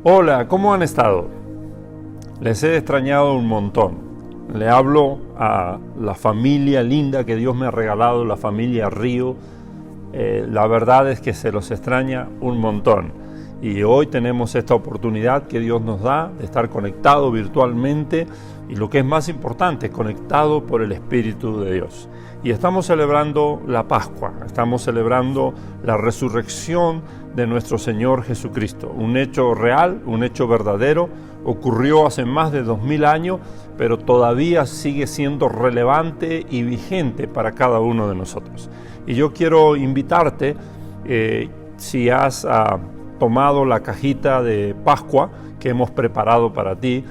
Hola, ¿cómo han estado? Les he extrañado un montón. Le hablo a la familia linda que Dios me ha regalado, la familia Río. La verdad es que se los extraña un montón. Y hoy tenemos esta oportunidad que Dios nos da de estar conectados virtualmente y lo que es más importante, conectados por el Espíritu de Dios. Y estamos celebrando la Pascua, estamos celebrando la resurrección de nuestro Señor Jesucristo. Un hecho real, un hecho verdadero, ocurrió hace más de 2000 años, pero todavía sigue siendo relevante y vigente para cada uno de nosotros. Y yo quiero invitarte, si has tomado la cajita de Pascua que hemos preparado para ti,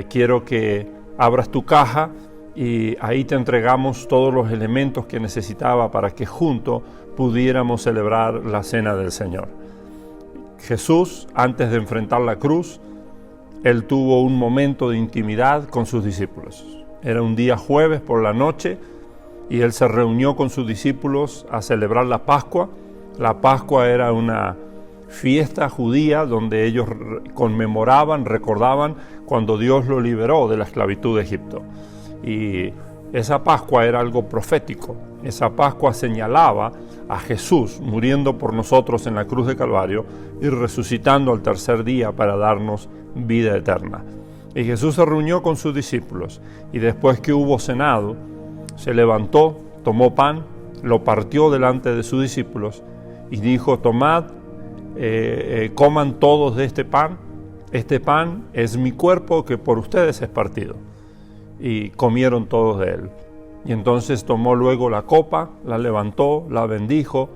quiero que abras tu caja y ahí te entregamos todos los elementos que necesitaba para que juntos pudiéramos celebrar la cena del Señor. Jesús, antes de enfrentar la cruz, Él tuvo un momento de intimidad con sus discípulos. Era un día jueves por la noche y Él se reunió con sus discípulos a celebrar la Pascua. La Pascua era una fiesta judía donde ellos conmemoraban, recordaban cuando Dios lo liberó de la esclavitud de Egipto. Y esa Pascua era algo profético. Esa Pascua señalaba a Jesús muriendo por nosotros en la cruz de Calvario y resucitando al tercer día para darnos vida eterna. Y Jesús se reunió con sus discípulos y después que hubo cenado, se levantó, tomó pan, lo partió delante de sus discípulos y dijo: tomad, coman todos de este pan es mi cuerpo que por ustedes es partido. Y comieron todos de él. Y entonces tomó luego la copa, la levantó, la bendijo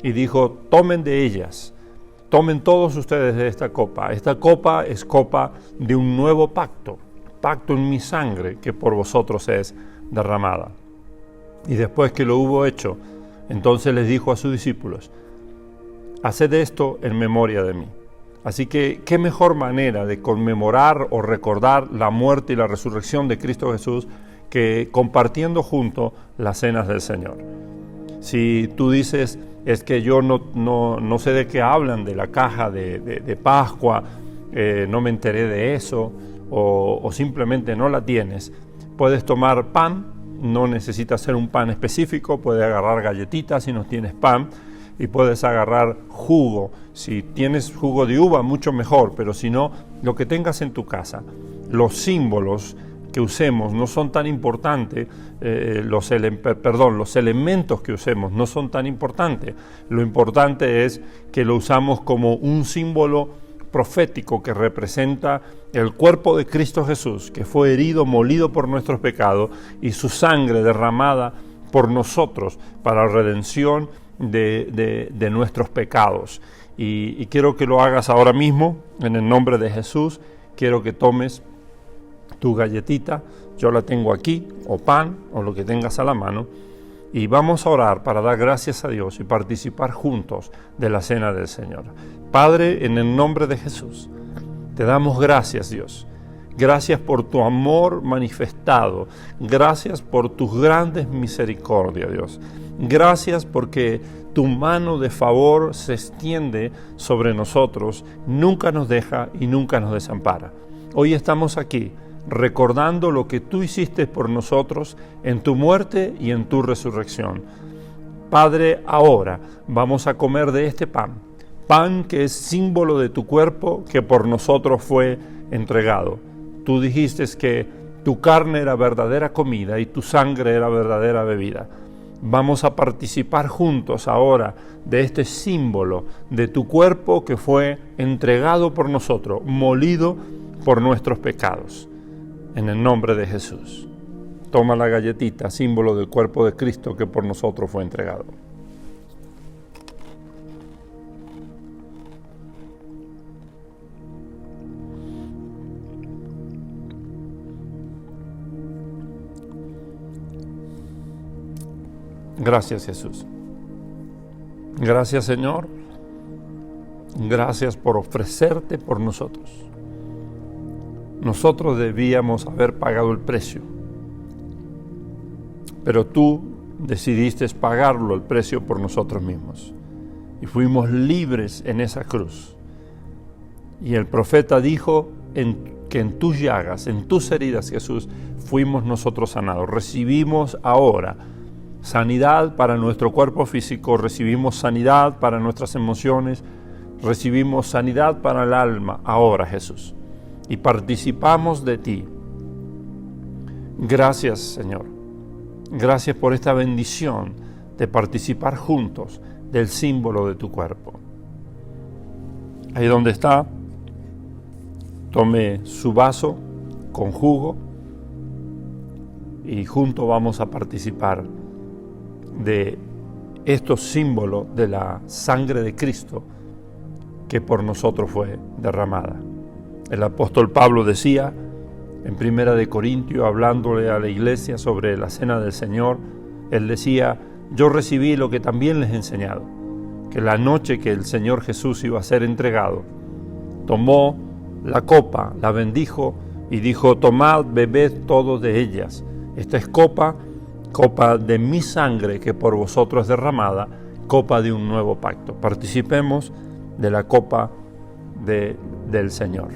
y dijo: tomen de ellas, tomen todos ustedes de esta copa. Esta copa es copa de un nuevo pacto en mi sangre que por vosotros es derramada. Y después que lo hubo hecho, entonces les dijo a sus discípulos: haced esto en memoria de mí. Así que, ¿qué mejor manera de conmemorar o recordar la muerte y la resurrección de Cristo Jesús que compartiendo juntos las cenas del Señor? Si tú dices, es que yo no sé de qué hablan, de la caja de Pascua, no me enteré de eso, o simplemente no la tienes, puedes tomar pan, no necesitas ser un pan específico, puedes agarrar galletitas si no tienes pan, y puedes agarrar jugo. Si tienes jugo de uva, mucho mejor, pero si no, lo que tengas en tu casa. Los símbolos que usemos no son tan importantes, los elementos que usemos no son tan importantes. Lo importante es que lo usamos como un símbolo profético que representa el cuerpo de Cristo Jesús, que fue herido, molido por nuestros pecados, y su sangre derramada por nosotros para redención de nuestros pecados. Y quiero que lo hagas ahora mismo, en el nombre de Jesús. Quiero que tomes tu galletita, yo la tengo aquí, o pan, o lo que tengas a la mano, y vamos a orar para dar gracias a Dios y participar juntos de la cena del Señor. Padre, en el nombre de Jesús, te damos gracias, Dios. Gracias por tu amor manifestado. Gracias por tus grandes misericordias, Dios. Gracias porque tu mano de favor se extiende sobre nosotros, nunca nos deja y nunca nos desampara. Hoy estamos aquí recordando lo que tú hiciste por nosotros en tu muerte y en tu resurrección. Padre, ahora vamos a comer de este pan que es símbolo de tu cuerpo que por nosotros fue entregado. Tú dijiste que tu carne era verdadera comida y tu sangre era verdadera bebida. Vamos a participar juntos ahora de este símbolo de tu cuerpo que fue entregado por nosotros, molido por nuestros pecados. En el nombre de Jesús. Toma la galletita, símbolo del cuerpo de Cristo que por nosotros fue entregado. Gracias, Jesús. Gracias, Señor. Gracias por ofrecerte por nosotros. Nosotros debíamos haber pagado el precio, pero tú decidiste pagarlo, el precio, por nosotros mismos. Y fuimos libres en esa cruz. Y el profeta dijo que en tus llagas, en tus heridas, Jesús, fuimos nosotros sanados. Recibimos ahora sanidad para nuestro cuerpo físico, recibimos sanidad para nuestras emociones, recibimos sanidad para el alma ahora, Jesús. Y participamos de ti. Gracias, Señor. Gracias por esta bendición de participar juntos del símbolo de tu cuerpo. Ahí donde está, tome su vaso con jugo y juntos vamos a participar de estos símbolos de la sangre de Cristo que por nosotros fue derramada. El apóstol Pablo decía en 1 Corintios, hablándole a la iglesia sobre la cena del Señor, él decía: yo recibí lo que también les he enseñado, que la noche que el Señor Jesús iba a ser entregado, tomó la copa, la bendijo y dijo: tomad, bebed todos de ellas. Esta es copa de mi sangre que por vosotros es derramada, copa de un nuevo pacto. Participemos de la copa del Señor.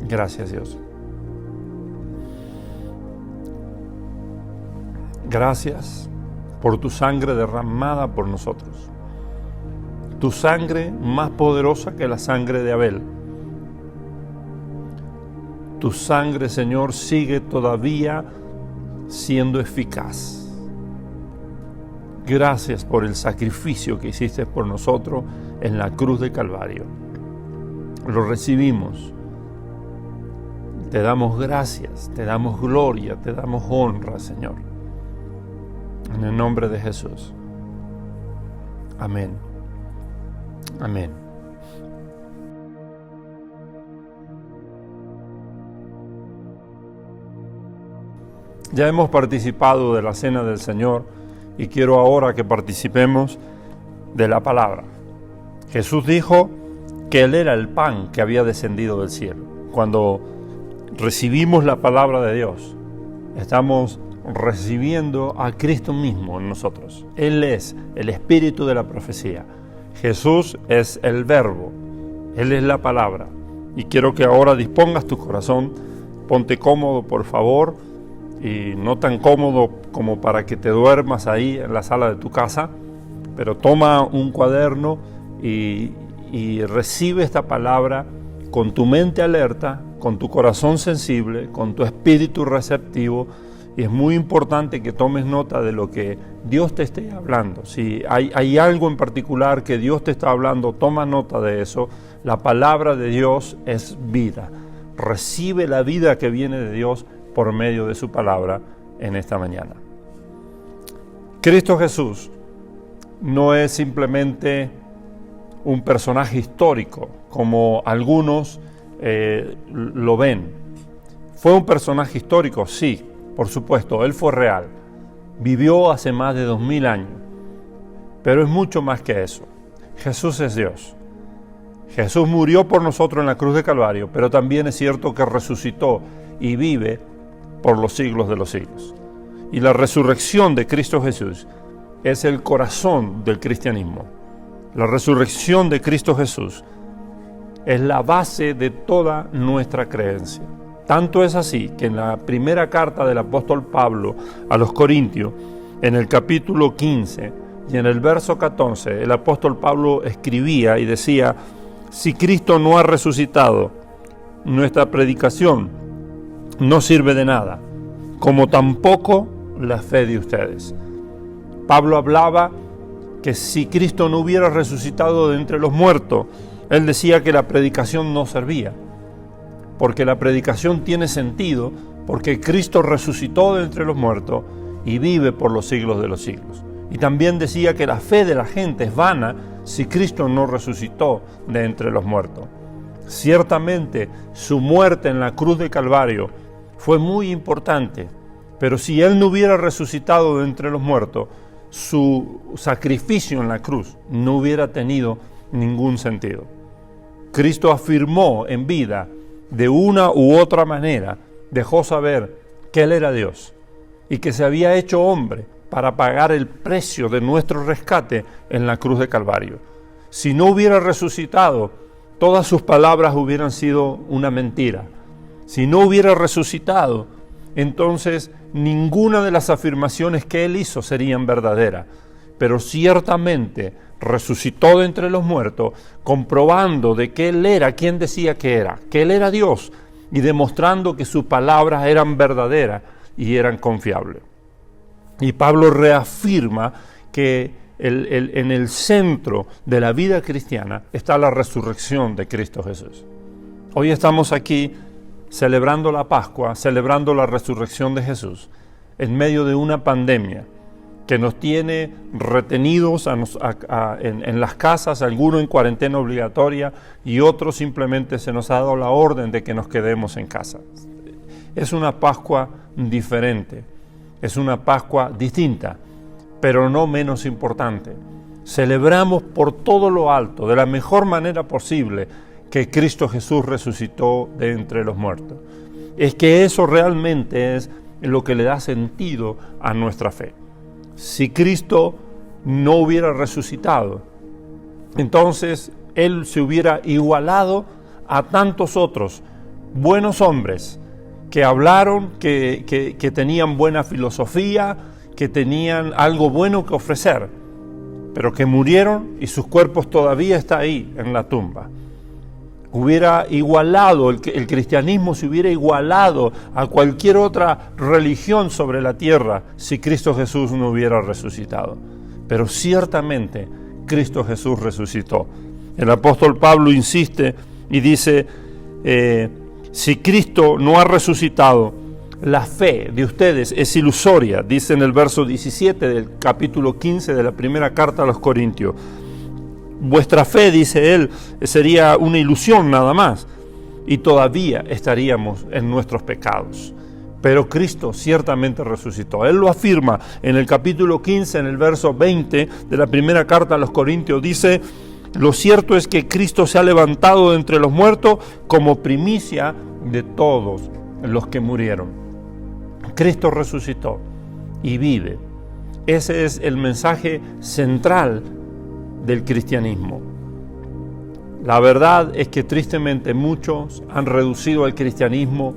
Gracias, Dios. Gracias por tu sangre derramada por nosotros. Tu sangre más poderosa que la sangre de Abel. Tu sangre, Señor, sigue todavía siendo eficaz. Gracias por el sacrificio que hiciste por nosotros en la cruz de Calvario. Lo recibimos. Te damos gracias, te damos gloria, te damos honra, Señor. En el nombre de Jesús. Amén. Amén. Ya hemos participado de la cena del Señor y quiero ahora que participemos de la palabra. Jesús dijo que Él era el pan que había descendido del cielo. Cuando recibimos la palabra de Dios, estamos recibiendo a Cristo mismo en nosotros. Él es el espíritu de la profecía. Jesús es el verbo. Él es la palabra. Y quiero que ahora dispongas tu corazón. Ponte cómodo, por favor, y no tan cómodo como para que te duermas ahí en la sala de tu casa, pero toma un cuaderno y recibe esta palabra con tu mente alerta, con tu corazón sensible, con tu espíritu receptivo. Y es muy importante que tomes nota de lo que Dios te esté hablando. Si hay algo en particular que Dios te está hablando, toma nota de eso. La palabra de Dios es vida. Recibe la vida que viene de Dios por medio de su palabra en esta mañana. Cristo Jesús no es simplemente un personaje histórico, como algunos lo ven. ¿Fue un personaje histórico? Sí. Por supuesto, Él fue real, vivió hace más de 2000 años, pero es mucho más que eso. Jesús es Dios. Jesús murió por nosotros en la cruz de Calvario, pero también es cierto que resucitó y vive por los siglos de los siglos. Y la resurrección de Cristo Jesús es el corazón del cristianismo. La resurrección de Cristo Jesús es la base de toda nuestra creencia. Tanto es así que en la primera carta del apóstol Pablo a los Corintios, en el capítulo 15 y en el verso 14, el apóstol Pablo escribía y decía: si Cristo no ha resucitado, nuestra predicación no sirve de nada, como tampoco la fe de ustedes. Pablo hablaba que si Cristo no hubiera resucitado de entre los muertos, él decía que la predicación no servía. Porque la predicación tiene sentido porque Cristo resucitó de entre los muertos y vive por los siglos de los siglos. Y también decía que la fe de la gente es vana si Cristo no resucitó de entre los muertos. Ciertamente su muerte en la cruz de Calvario fue muy importante, pero si Él no hubiera resucitado de entre los muertos, su sacrificio en la cruz no hubiera tenido ningún sentido. Cristo afirmó en vida, de una u otra manera, dejó saber que Él era Dios y que se había hecho hombre para pagar el precio de nuestro rescate en la cruz de Calvario. Si no hubiera resucitado, todas sus palabras hubieran sido una mentira. Si no hubiera resucitado, entonces ninguna de las afirmaciones que él hizo serían verdaderas. Pero ciertamente resucitó de entre los muertos, comprobando de que él era quien decía que él era Dios, y demostrando que sus palabras eran verdaderas y eran confiables. Y Pablo reafirma que en el centro de la vida cristiana está la resurrección de Cristo Jesús. Hoy estamos aquí celebrando la Pascua, celebrando la resurrección de Jesús, en medio de una pandemia que nos tiene retenidos en las casas, algunos en cuarentena obligatoria y otros simplemente se nos ha dado la orden de que nos quedemos en casa. Es una Pascua diferente, es una Pascua distinta, pero no menos importante. Celebramos por todo lo alto, de la mejor manera posible, que Cristo Jesús resucitó de entre los muertos. Es que eso realmente es lo que le da sentido a nuestra fe. Si Cristo no hubiera resucitado, entonces Él se hubiera igualado a tantos otros buenos hombres que hablaron, que tenían buena filosofía, que tenían algo bueno que ofrecer, pero que murieron y sus cuerpos todavía están ahí en la tumba. Hubiera igualado, el cristianismo se hubiera igualado a cualquier otra religión sobre la tierra si Cristo Jesús no hubiera resucitado. Pero ciertamente Cristo Jesús resucitó. El apóstol Pablo insiste y dice, si Cristo no ha resucitado, la fe de ustedes es ilusoria, dice en el verso 17 del capítulo 15 de la primera carta a los Corintios. Vuestra fe, dice él, sería una ilusión nada más, y todavía estaríamos en nuestros pecados. Pero Cristo ciertamente resucitó. Él lo afirma en el capítulo 15, en el verso 20 de la primera carta a los Corintios. Dice, lo cierto es que Cristo se ha levantado de entre los muertos como primicia de todos los que murieron. Cristo resucitó y vive. Ese es el mensaje central del cristianismo. La verdad es que tristemente muchos han reducido el cristianismo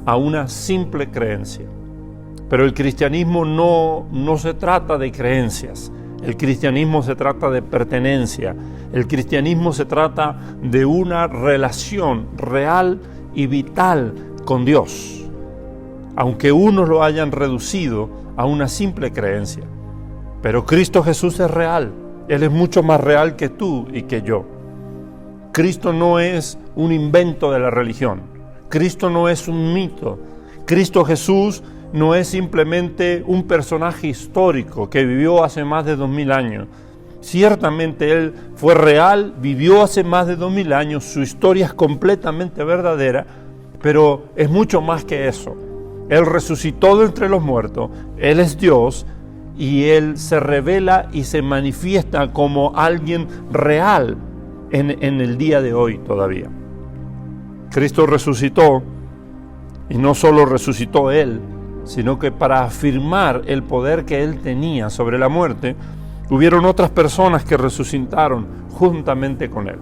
a una simple creencia. Pero el cristianismo no se trata de creencias. El cristianismo se trata de pertenencia. El cristianismo se trata de una relación real y vital con Dios, aunque unos lo hayan reducido a una simple creencia. Pero Cristo Jesús es real. Él es mucho más real que tú y que yo. Cristo no es un invento de la religión. Cristo no es un mito. Cristo Jesús no es simplemente un personaje histórico que vivió hace más de 2000 años. Ciertamente Él fue real, vivió hace más de 2000 años, su historia es completamente verdadera, pero es mucho más que eso. Él resucitó de entre los muertos, Él es Dios, y Él se revela y se manifiesta como alguien real en el día de hoy todavía. Cristo resucitó, y no solo resucitó Él, sino que para afirmar el poder que Él tenía sobre la muerte, hubieron otras personas que resucitaron juntamente con Él.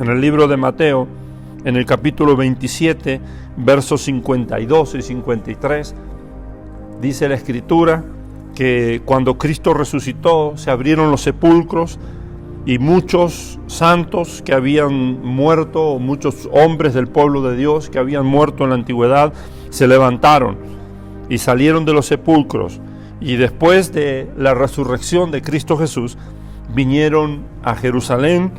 En el libro de Mateo, en el capítulo 27, versos 52 y 53, dice la Escritura que cuando Cristo resucitó se abrieron los sepulcros y muchos santos que habían muerto, o muchos hombres del pueblo de Dios que habían muerto en la antigüedad, se levantaron y salieron de los sepulcros, y después de la resurrección de Cristo Jesús vinieron a Jerusalén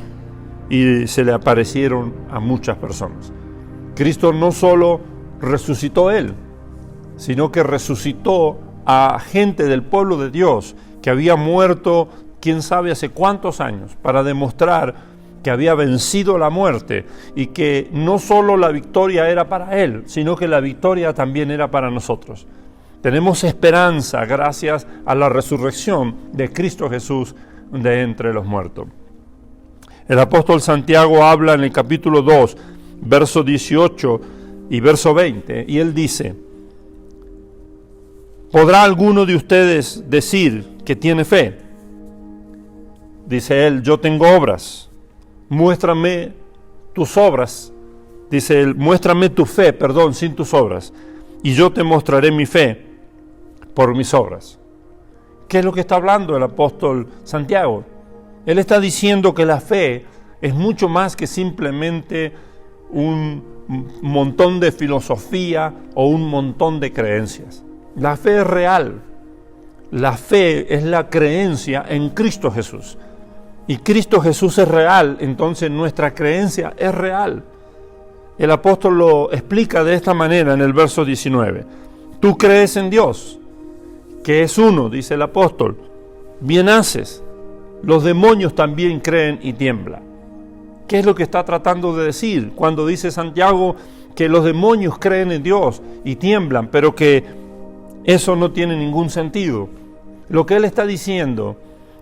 y se le aparecieron a muchas personas. Cristo no solo resucitó Él, sino que resucitó a gente del pueblo de Dios que había muerto quién sabe hace cuántos años, para demostrar que había vencido la muerte y que no solo la victoria era para Él, sino que la victoria también era para nosotros. Tenemos esperanza gracias a la resurrección de Cristo Jesús de entre los muertos. El apóstol Santiago habla en el capítulo 2, verso 18 y verso 20, y él dice: ¿Podrá alguno de ustedes decir que tiene fe? Dice él, yo tengo obras. Muéstrame tus obras. Dice él, muéstrame tu fe, sin tus obras. Y yo te mostraré mi fe por mis obras. ¿Qué es lo que está hablando el apóstol Santiago? Él está diciendo que la fe es mucho más que simplemente un montón de filosofía o un montón de creencias. La fe es real. La fe es la creencia en Cristo Jesús. Y Cristo Jesús es real, entonces nuestra creencia es real. El apóstol lo explica de esta manera en el verso 19. Tú crees en Dios, que es uno, dice el apóstol. Bien haces. Los demonios también creen y tiemblan. ¿Qué es lo que está tratando de decir cuando dice Santiago que los demonios creen en Dios y tiemblan, pero que eso no tiene ningún sentido? Lo que él está diciendo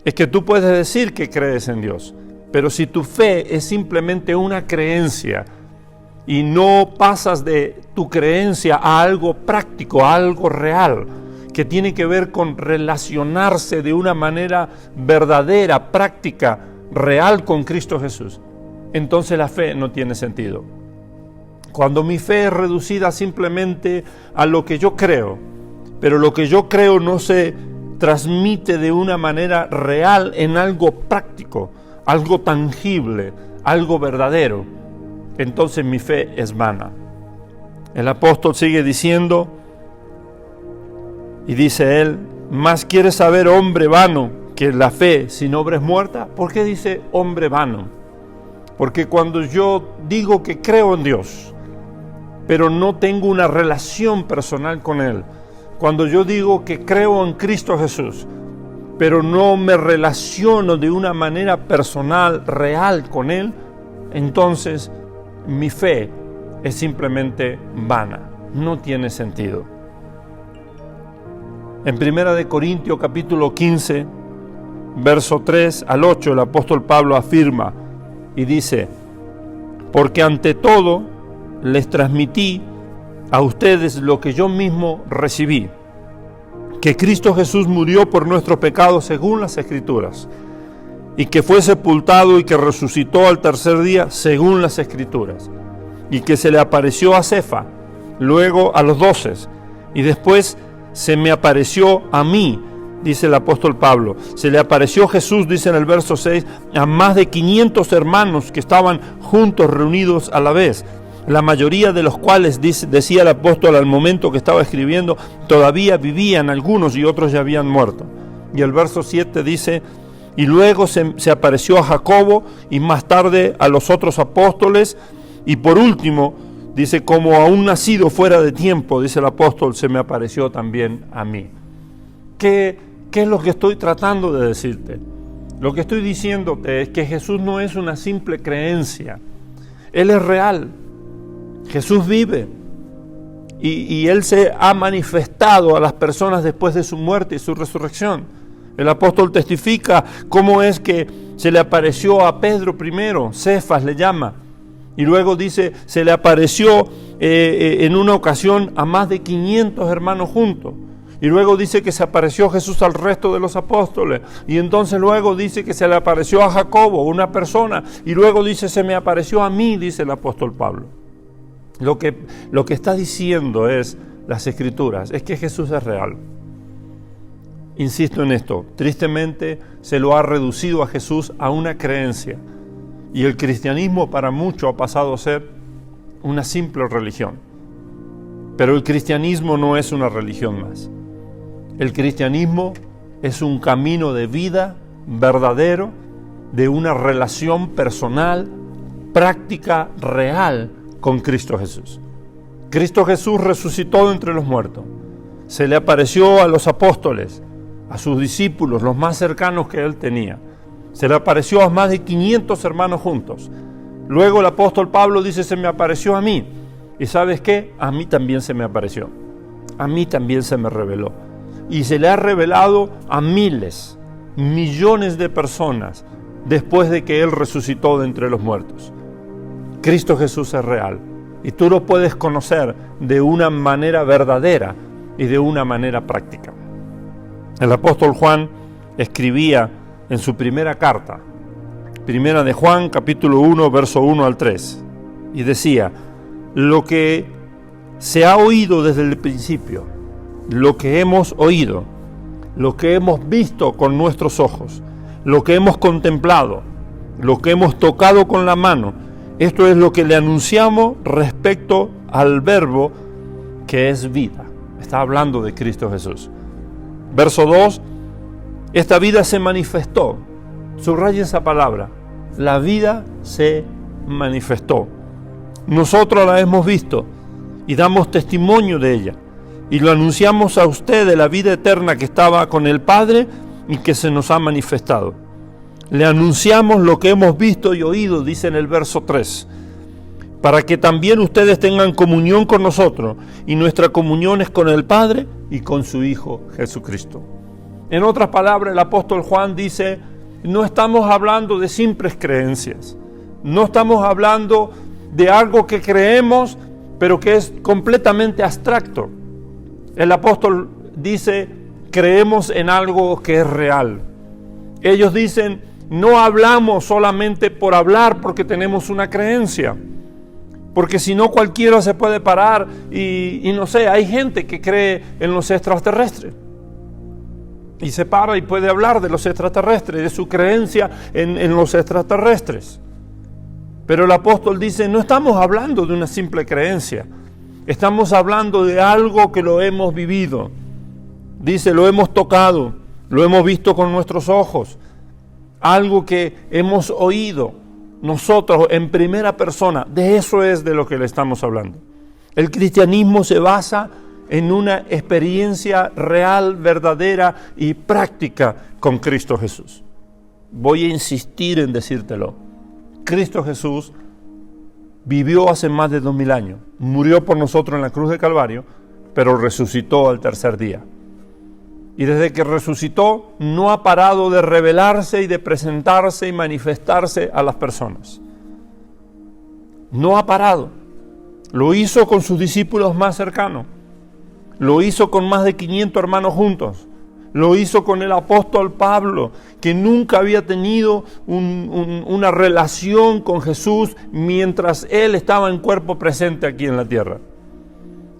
es que tú puedes decir que crees en Dios, pero si tu fe es simplemente una creencia y no pasas de tu creencia a algo práctico, a algo real, que tiene que ver con relacionarse de una manera verdadera, práctica, real con Cristo Jesús, entonces la fe no tiene sentido. Cuando mi fe es reducida simplemente a lo que yo creo, pero lo que yo creo no se transmite de una manera real en algo práctico, algo tangible, algo verdadero, entonces mi fe es vana. El apóstol sigue diciendo, y dice él, ¿más quieres saber, hombre vano, que la fe sin obra es muerta? ¿Por qué dice hombre vano? Porque cuando yo digo que creo en Dios, pero no tengo una relación personal con Él, cuando yo digo que creo en Cristo Jesús, pero no me relaciono de una manera personal, real con Él, entonces mi fe es simplemente vana, no tiene sentido. En 1 Corintios capítulo 15, verso 3 al 8, el apóstol Pablo afirma y dice, porque ante todo les transmití a ustedes lo que yo mismo recibí, que Cristo Jesús murió por nuestros pecados según las Escrituras, y que fue sepultado y que resucitó al tercer día según las Escrituras, y que se le apareció a Cefa, luego a los 12, y después se me apareció a mí, dice el apóstol Pablo. Se le apareció Jesús, dice en el verso 6, a más de 500 hermanos que estaban juntos, reunidos a la vez, la mayoría de los cuales, decía el apóstol al momento que estaba escribiendo, todavía vivían algunos y otros ya habían muerto. Y el verso 7 dice, y luego se apareció a Jacobo y más tarde a los otros apóstoles, y por último, dice, como a un nacido fuera de tiempo, dice el apóstol, se me apareció también a mí. ¿Qué es lo que estoy tratando de decirte? Lo que estoy diciéndote es que Jesús no es una simple creencia. Él es real. Jesús vive. Y Él se ha manifestado a las personas después de su muerte y su resurrección. El apóstol testifica cómo es que se le apareció a Pedro primero, Cefas le llama. Y luego dice, se le apareció en una ocasión a más de 500 hermanos juntos. Y luego dice que se apareció Jesús al resto de los apóstoles. Y entonces luego dice que se le apareció a Jacobo, una persona. Y luego dice, se me apareció a mí, dice el apóstol Pablo. Lo que está diciendo es, las Escrituras, es que Jesús es real. Insisto en esto, tristemente se lo ha reducido a Jesús a una creencia. Y el cristianismo para muchos ha pasado a ser una simple religión. Pero el cristianismo no es una religión más. El cristianismo es un camino de vida verdadero, de una relación personal, práctica, real con Cristo Jesús. Cristo Jesús resucitó de entre los muertos. Se le apareció a los apóstoles, a sus discípulos, los más cercanos que él tenía. Se le apareció a más de 500 hermanos juntos. Luego el apóstol Pablo dice, se me apareció a mí. ¿Y sabes qué? A mí también se me apareció. A mí también se me reveló. Y se le ha revelado a miles, millones de personas después de que Él resucitó de entre los muertos. Cristo Jesús es real. Y tú lo puedes conocer de una manera verdadera, y de una manera práctica. El apóstol Juan escribía en su primera carta, primera de Juan, capítulo 1, verso 1 al 3, y decía: lo que se ha oído desde el principio, lo que hemos oído, lo que hemos visto con nuestros ojos, lo que hemos contemplado, lo que hemos tocado con la mano, esto es lo que le anunciamos respecto al verbo que es vida. Está hablando de Cristo Jesús. Verso 2, esta vida se manifestó. Subraya esa palabra. La vida se manifestó. Nosotros la hemos visto y damos testimonio de ella. Y lo anunciamos a ustedes, la vida eterna que estaba con el Padre y que se nos ha manifestado. Le anunciamos lo que hemos visto y oído, dice en el verso 3, para que también ustedes tengan comunión con nosotros, y nuestra comunión es con el Padre y con su Hijo Jesucristo. En otras palabras, el apóstol Juan dice: no estamos hablando de simples creencias, no estamos hablando de algo que creemos, pero que es completamente abstracto. El apóstol dice: creemos en algo que es real. Ellos dicen: no hablamos solamente por hablar porque tenemos una creencia, porque si no cualquiera se puede parar y no sé, hay gente que cree en los extraterrestres y se para y puede hablar de los extraterrestres, de su creencia en los extraterrestres. Pero el apóstol dice: no estamos hablando de una simple creencia, estamos hablando de algo que lo hemos vivido. Dice: lo hemos tocado, lo hemos visto con nuestros ojos, algo que hemos oído nosotros en primera persona. De eso es de lo que le estamos hablando. El cristianismo se basa en una experiencia real, verdadera y práctica con Cristo Jesús. Voy a insistir en decírtelo. Cristo Jesús vivió hace más de 2000 años, murió por nosotros en la cruz de Calvario, pero resucitó al tercer día. Y desde que resucitó, no ha parado de revelarse y de presentarse y manifestarse a las personas. No ha parado. Lo hizo con sus discípulos más cercanos. Lo hizo con más de 500 hermanos juntos. Lo hizo con el apóstol Pablo, que nunca había tenido una relación con Jesús mientras él estaba en cuerpo presente aquí en la tierra.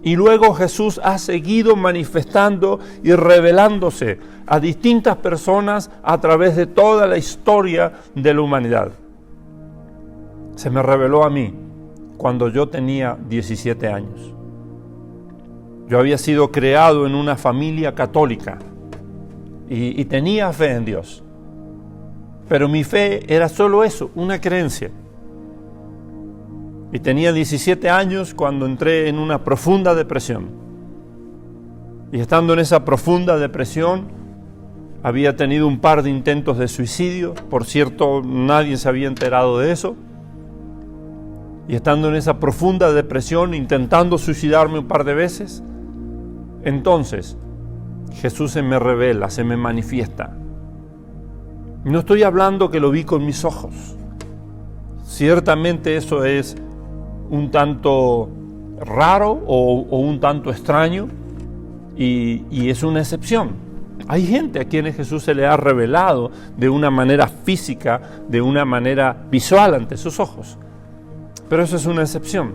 Y luego Jesús ha seguido manifestando y revelándose a distintas personas a través de toda la historia de la humanidad. Se me reveló a mí cuando yo tenía 17 años. Yo había sido creado en una familia católica y tenía fe en Dios. Pero mi fe era solo eso, una creencia. Y tenía 17 años cuando entré en una profunda depresión. Y estando en esa profunda depresión, había tenido un par de intentos de suicidio. Por cierto, nadie se había enterado de eso. Y estando en esa profunda depresión, intentando suicidarme un par de veces, entonces Jesús se me revela, se me manifiesta. No estoy hablando que lo vi con mis ojos. Ciertamente eso es un tanto raro o un tanto extraño y es una excepción. Hay gente a quienes Jesús se le ha revelado de una manera física, de una manera visual ante sus ojos, pero eso es una excepción.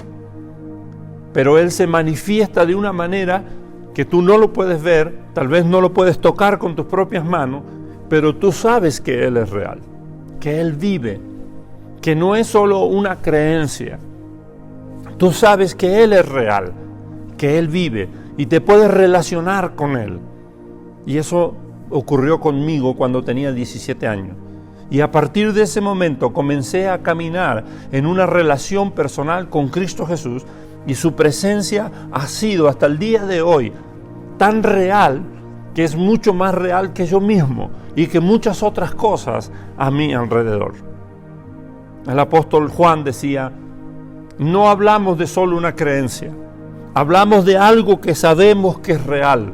Pero Él se manifiesta de una manera que tú no lo puedes ver, tal vez no lo puedes tocar con tus propias manos, pero tú sabes que Él es real, que Él vive, que no es solo una creencia. Tú sabes que Él es real, que Él vive y te puedes relacionar con Él. Y eso ocurrió conmigo cuando tenía 17 años. Y a partir de ese momento comencé a caminar en una relación personal con Cristo Jesús y su presencia ha sido hasta el día de hoy tan real que es mucho más real que yo mismo y que muchas otras cosas a mi alrededor. El apóstol Juan decía: no hablamos de solo una creencia, hablamos de algo que sabemos que es real,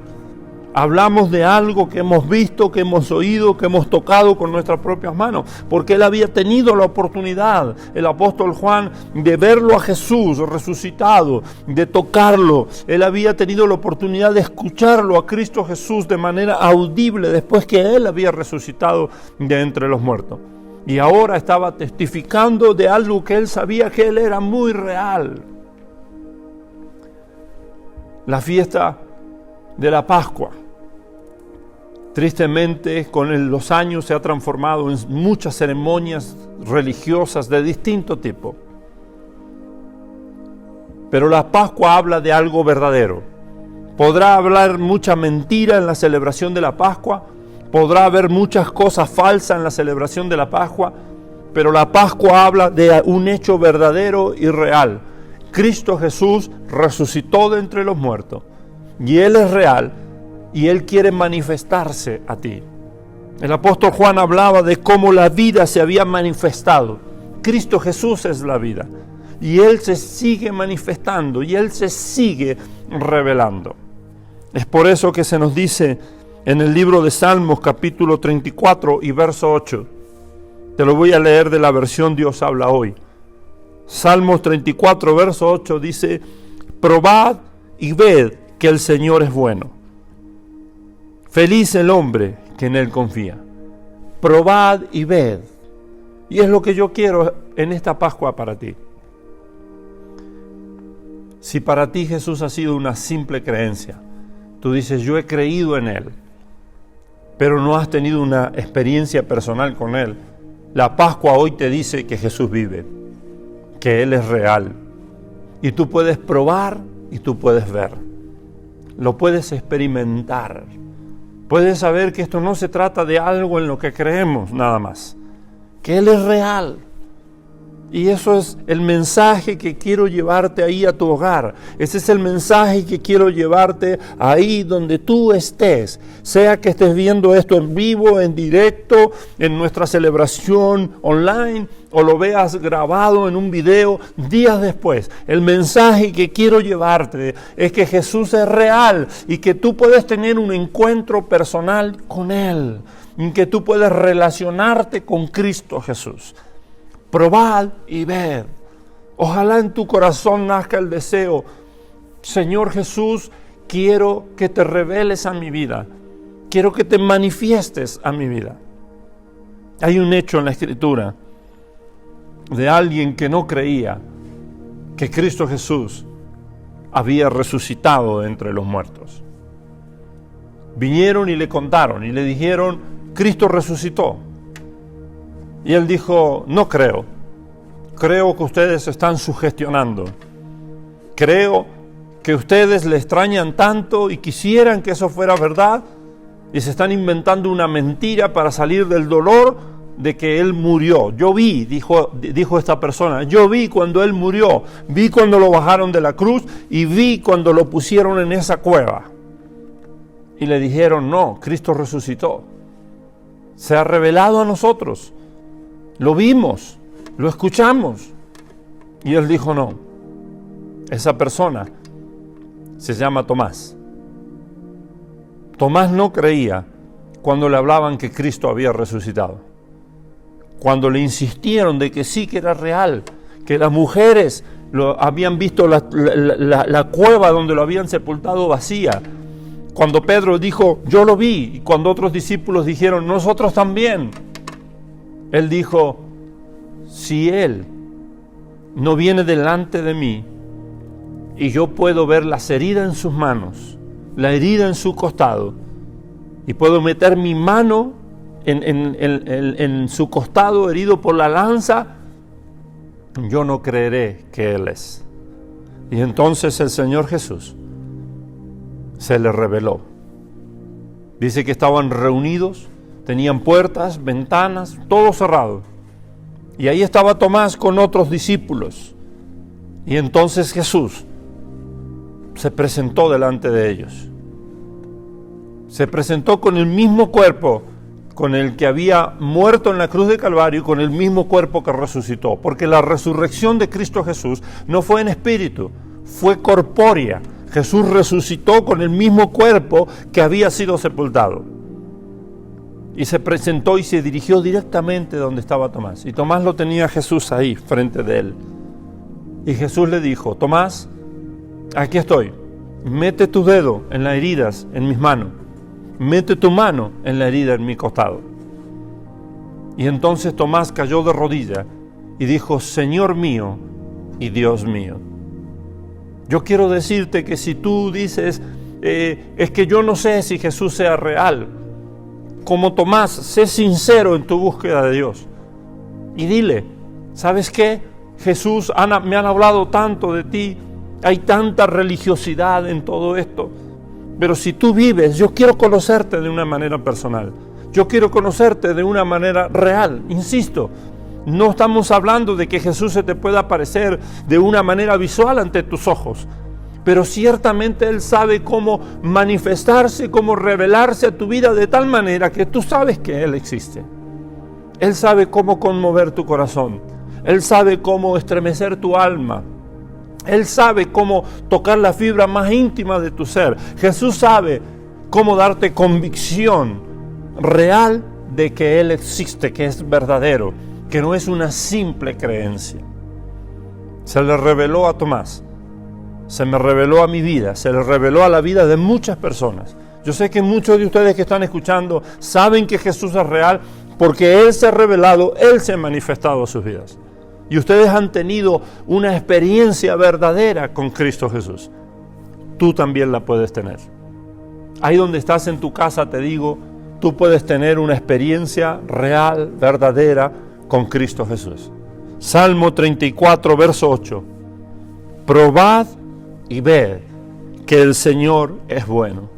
Hablamos de algo que hemos visto, que hemos oído, que hemos tocado con nuestras propias manos, porque él había tenido la oportunidad, el apóstol Juan, de verlo a Jesús resucitado, de tocarlo. Él había tenido la oportunidad de escucharlo a Cristo Jesús de manera audible después que él había resucitado de entre los muertos. Y ahora estaba testificando de algo que él sabía que él era muy real. La fiesta de la Pascua, tristemente, con los años se ha transformado en muchas ceremonias religiosas de distinto tipo. Pero la Pascua habla de algo verdadero. Podrá hablar mucha mentira en la celebración de la Pascua, podrá haber muchas cosas falsas en la celebración de la Pascua, pero la Pascua habla de un hecho verdadero y real. Cristo Jesús resucitó de entre los muertos, y Él es real, y Él quiere manifestarse a ti. El apóstol Juan hablaba de cómo la vida se había manifestado. Cristo Jesús es la vida, y Él se sigue manifestando, y Él se sigue revelando. Es por eso que se nos dice en el libro de Salmos, capítulo 34 y verso 8. Te lo voy a leer de la versión Dios habla hoy. Salmos 34, verso 8 dice: probad y ved que el Señor es bueno. Feliz el hombre que en Él confía. Probad y ved. Y es lo que yo quiero en esta Pascua para ti. Si para ti Jesús ha sido una simple creencia, tú dices, yo he creído en Él, pero no has tenido una experiencia personal con Él, la Pascua hoy te dice que Jesús vive, que Él es real. Y tú puedes probar y tú puedes ver. Lo puedes experimentar. Puedes saber que esto no se trata de algo en lo que creemos nada más, que Él es real. Y eso es el mensaje que quiero llevarte ahí a tu hogar. Ese es el mensaje que quiero llevarte ahí donde tú estés. Sea que estés viendo esto en vivo, en directo, en nuestra celebración online, o lo veas grabado en un video días después. El mensaje que quiero llevarte es que Jesús es real y que tú puedes tener un encuentro personal con Él. Y que tú puedes relacionarte con Cristo Jesús. Probad y ved. Ojalá en tu corazón nazca el deseo: Señor Jesús, quiero que te reveles a mi vida. Quiero que te manifiestes a mi vida. Hay un hecho en la Escritura de alguien que no creía que Cristo Jesús había resucitado de entre los muertos. Vinieron y le contaron y le dijeron: Cristo resucitó. Y él dijo: no creo. Creo que ustedes se están sugestionando. Creo que ustedes le extrañan tanto y quisieran que eso fuera verdad y se están inventando una mentira para salir del dolor de que Él murió. Yo vi, dijo esta persona, yo vi cuando Él murió, vi cuando lo bajaron de la cruz y vi cuando lo pusieron en esa cueva. Y le dijeron: no, Cristo resucitó. Se ha revelado a nosotros. Lo vimos, lo escuchamos. Y él dijo: no, esa persona se llama Tomás. Tomás no creía cuando le hablaban que Cristo había resucitado. Cuando le insistieron de que sí, que era real, que las mujeres habían visto la cueva donde lo habían sepultado vacía. Cuando Pedro dijo: yo lo vi, y cuando otros discípulos dijeron: nosotros también. Él dijo: si Él no viene delante de mí y yo puedo ver las heridas en sus manos, la herida en su costado, y puedo meter mi mano en su costado herido por la lanza, yo no creeré que Él es. Y entonces el Señor Jesús se le reveló. Dice que estaban reunidos, tenían puertas, ventanas, todo cerrado. Y ahí estaba Tomás con otros discípulos. Y entonces Jesús se presentó delante de ellos. Se presentó con el mismo cuerpo con el que había muerto en la cruz de Calvario y con el mismo cuerpo que resucitó. Porque la resurrección de Cristo Jesús no fue en espíritu, fue corpórea. Jesús resucitó con el mismo cuerpo que había sido sepultado. Y se presentó y se dirigió directamente donde estaba Tomás. Y Tomás lo tenía a Jesús ahí, frente de él. Y Jesús le dijo: Tomás, aquí estoy. Mete tu dedo en las heridas en mis manos. Mete tu mano en la herida en mi costado. Y entonces Tomás cayó de rodillas y dijo: Señor mío y Dios mío. Yo quiero decirte que si tú dices, es que yo no sé si Jesús sea real, como Tomás, sé sincero en tu búsqueda de Dios. Y dile: ¿sabes qué? Jesús, me han hablado tanto de ti, hay tanta religiosidad en todo esto, pero si tú vives, yo quiero conocerte de una manera personal. Yo quiero conocerte de una manera real, insisto. No estamos hablando de que Jesús se te pueda aparecer de una manera visual ante tus ojos, pero ciertamente Él sabe cómo manifestarse, cómo revelarse a tu vida de tal manera que tú sabes que Él existe. Él sabe cómo conmover tu corazón. Él sabe cómo estremecer tu alma. Él sabe cómo tocar la fibra más íntima de tu ser. Jesús sabe cómo darte convicción real de que Él existe, que es verdadero, que no es una simple creencia. Se le reveló a Tomás, se me reveló a mi vida, se le reveló a la vida de muchas personas. Yo sé que muchos de ustedes que están escuchando saben que Jesús es real porque Él se ha revelado, Él se ha manifestado a sus vidas. Y ustedes han tenido una experiencia verdadera con Cristo Jesús. Tú también la puedes tener. Ahí donde estás en tu casa, te digo, tú puedes tener una experiencia real, verdadera, con Cristo Jesús. Salmo 34, verso 8. Probad y ved que el Señor es bueno.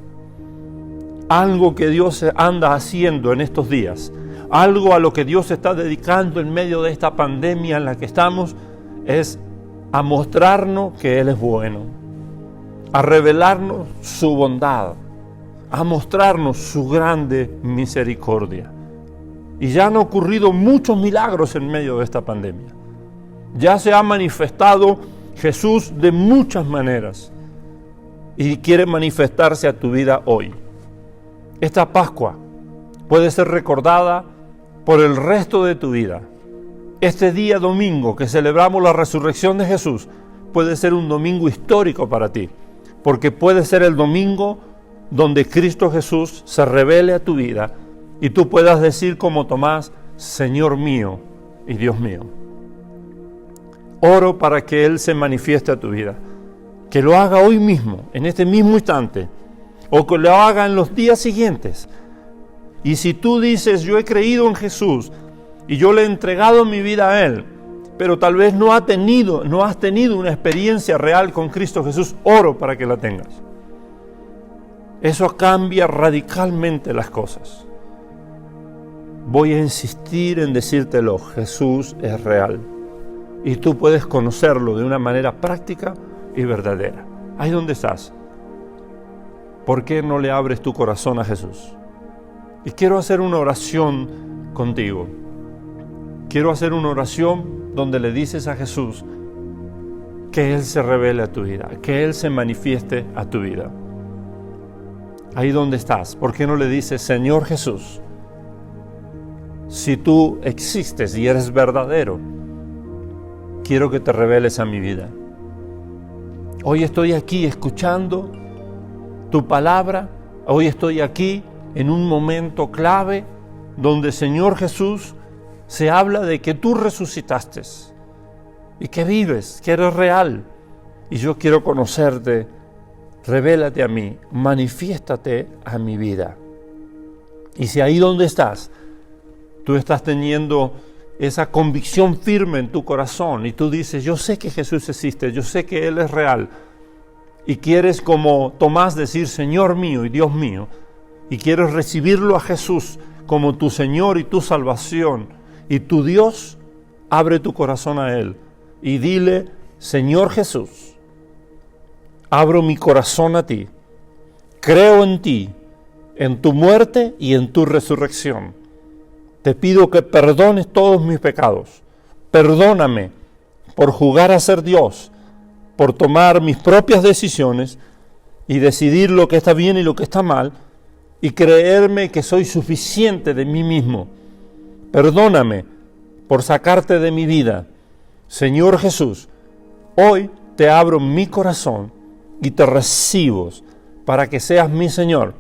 Algo que Dios anda haciendo en estos días, algo a lo que Dios se está dedicando en medio de esta pandemia en la que estamos, es a mostrarnos que Él es bueno, a revelarnos su bondad, a mostrarnos su grande misericordia. Y ya han ocurrido muchos milagros en medio de esta pandemia. Ya se ha manifestado Jesús de muchas maneras y quiere manifestarse a tu vida hoy. Esta Pascua puede ser recordada por el resto de tu vida. Este día domingo que celebramos la resurrección de Jesús puede ser un domingo histórico para ti, porque puede ser el domingo donde Cristo Jesús se revele a tu vida y tú puedas decir como Tomás: Señor mío y Dios mío. Oro para que Él se manifieste a tu vida, que lo haga hoy mismo, en este mismo instante, o que lo haga en los días siguientes. Y si tú dices: yo he creído en Jesús y yo le he entregado mi vida a Él, pero tal vez no has tenido una experiencia real con Cristo Jesús, oro para que la tengas. Eso cambia radicalmente las cosas. Voy a insistir en decírtelo: Jesús es real y tú puedes conocerlo de una manera práctica y verdadera. Ahí donde estás, ¿por qué no le abres tu corazón a Jesús? Y quiero hacer una oración contigo. Quiero hacer una oración donde le dices a Jesús que Él se revele a tu vida, que Él se manifieste a tu vida. Ahí donde estás, ¿por qué no le dices: Señor Jesús, si tú existes y eres verdadero, quiero que te reveles a mi vida. Hoy estoy aquí escuchando tu palabra, hoy estoy aquí en un momento clave donde, Señor Jesús, se habla de que tú resucitaste y que vives, que eres real. Y yo quiero conocerte. Revélate a mí, manifiéstate a mi vida. Y si ahí donde estás, tú estás teniendo esa convicción firme en tu corazón y tú dices: yo sé que Jesús existe, yo sé que Él es real, y quieres como Tomás decir: Señor mío y Dios mío, y quieres recibirlo a Jesús como tu Señor y tu salvación y tu Dios, abre tu corazón a Él y dile: Señor Jesús, abro mi corazón a ti, creo en ti, en tu muerte y en tu resurrección. Te pido que perdones todos mis pecados. Perdóname por jugar a ser Dios, por tomar mis propias decisiones y decidir lo que está bien y lo que está mal, y creerme que soy suficiente de mí mismo. Perdóname por sacarte de mi vida. Señor Jesús, hoy te abro mi corazón y te recibo para que seas mi Señor,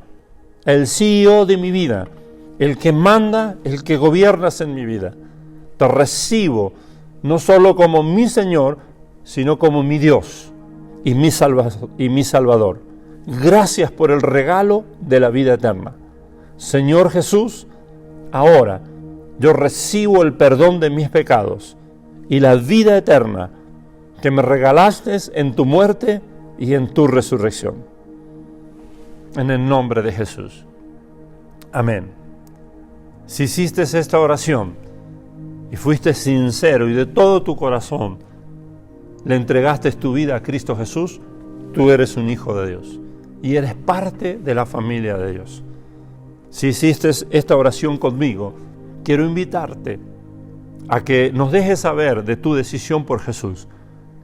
el CEO de mi vida, el que manda, el que gobiernas en mi vida. Te recibo no solo como mi Señor, sino como mi Dios y mi Salvador. Gracias por el regalo de la vida eterna. Señor Jesús, ahora yo recibo el perdón de mis pecados y la vida eterna que me regalaste en tu muerte y en tu resurrección. En el nombre de Jesús. Amén. Si hiciste esta oración y fuiste sincero y de todo tu corazón le entregaste tu vida a Cristo Jesús, tú eres un hijo de Dios y eres parte de la familia de Dios. Si hiciste esta oración conmigo, quiero invitarte a que nos dejes saber de tu decisión por Jesús.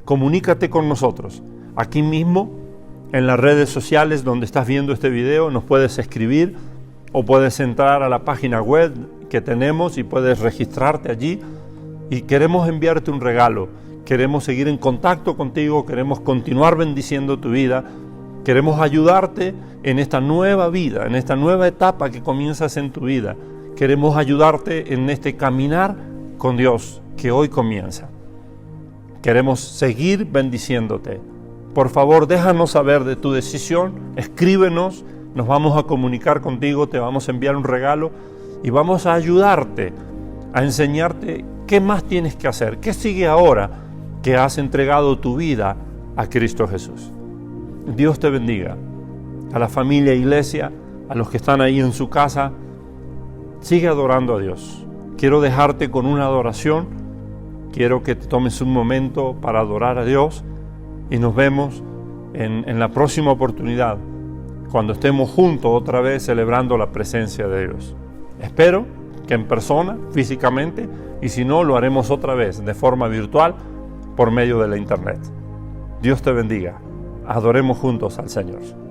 Comunícate con nosotros. Aquí mismo, en las redes sociales donde estás viendo este video, nos puedes escribir o puedes entrar a la página web que tenemos y puedes registrarte allí. Y queremos enviarte un regalo. Queremos seguir en contacto contigo, queremos continuar bendiciendo tu vida. Queremos ayudarte en esta nueva vida, en esta nueva etapa que comienzas en tu vida. Queremos ayudarte en este caminar con Dios que hoy comienza. Queremos seguir bendiciéndote. Por favor, déjanos saber de tu decisión, escríbenos, nos vamos a comunicar contigo, te vamos a enviar un regalo y vamos a ayudarte, a enseñarte qué más tienes que hacer, qué sigue ahora que has entregado tu vida a Cristo Jesús. Dios te bendiga. A la familia iglesia, a los que están ahí en su casa, sigue adorando a Dios. Quiero dejarte con una adoración. Quiero que te tomes un momento para adorar a Dios y nos vemos en la próxima oportunidad, cuando estemos juntos otra vez celebrando la presencia de Dios. Espero que en persona, físicamente, y si no, lo haremos otra vez de forma virtual por medio de la internet. Dios te bendiga. Adoremos juntos al Señor.